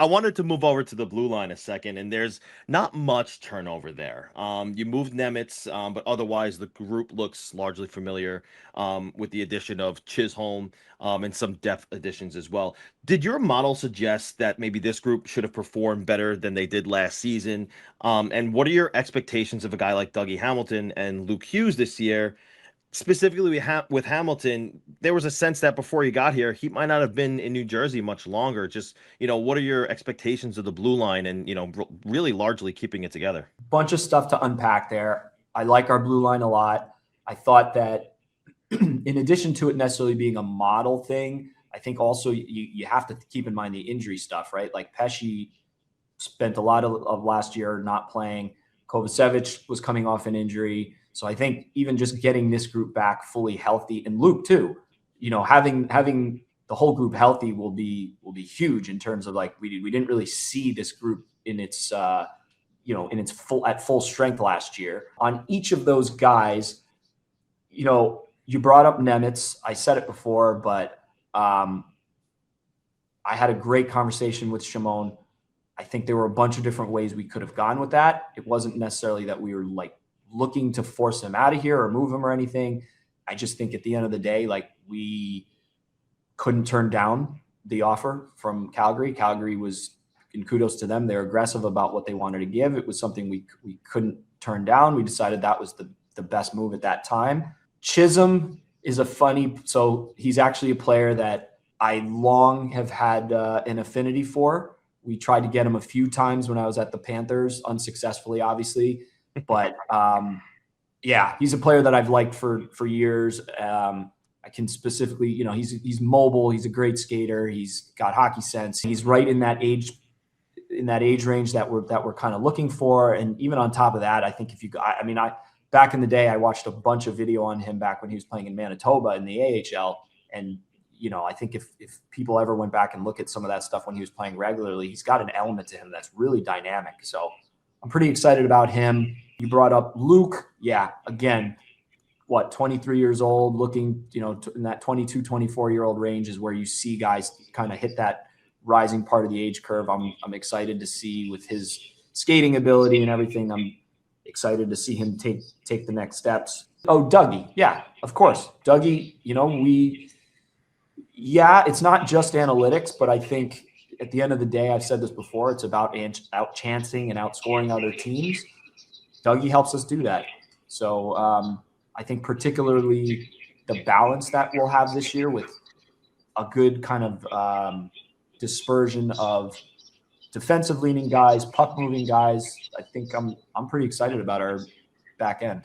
I wanted to move over to the blue line a second, and there's not much turnover there. You moved Nemitz, but otherwise the group looks largely familiar, with the addition of Chisholm, and some depth additions as well. Did your model suggest that maybe this group should have performed better than they did last season? And what are your expectations of a guy like Dougie Hamilton and Luke Hughes this year? Specifically with Hamilton, there was a sense that before he got here, he might not have been in New Jersey much longer. Just, what are your expectations of the blue line and, really largely keeping it together? Bunch of stuff to unpack there. I like our blue line a lot. I thought that in addition to it necessarily being a model thing, I think also you have to keep in mind the injury stuff, right? Like Pesci spent a lot of last year not playing. Kovacevic was coming off an injury. So I think even just getting this group back fully healthy, and Luke too, having the whole group healthy will be huge in terms of, like, we didn't really see this group in its at full strength last year. On each of those guys, you brought up Nemitz. I said it before, but I had a great conversation with Shimon. I think there were a bunch of different ways we could have gone with that. It wasn't necessarily that we were like looking to force him out of here or move him or anything. I just think at the end of the day, like, we couldn't turn down the offer from Calgary. Calgary was, and kudos to them, they're aggressive about what they wanted to give. It was something we couldn't turn down. We decided that was the best move at that time. Chisholm is so he's actually a player that I long have had an affinity for. We tried to get him a few times when I was at the Panthers, unsuccessfully, obviously. But yeah, he's a player that I've liked for years. I can specifically, he's mobile. He's a great skater. He's got hockey sense. He's right in that age range that we're kind of looking for. And even on top of that, I think back in the day, I watched a bunch of video on him back when he was playing in Manitoba in the AHL. And, I think if people ever went back and look at some of that stuff when he was playing regularly, he's got an element to him that's really dynamic. So I'm pretty excited about him. You brought up Luke. Yeah, again, 23 years old, looking, in that 22, 24-year-old range is where you see guys kind of hit that rising part of the age curve. I'm excited to see with his skating ability and everything. I'm excited to see him take the next steps. Oh, Dougie. Yeah, of course. Dougie, it's not just analytics, but I think at the end of the day, I've said this before, it's about out-chancing and outscoring other teams. Dougie helps us do that. So I think particularly the balance that we'll have this year with a good kind of dispersion of defensive-leaning guys, puck-moving guys, I think I'm pretty excited about our back end.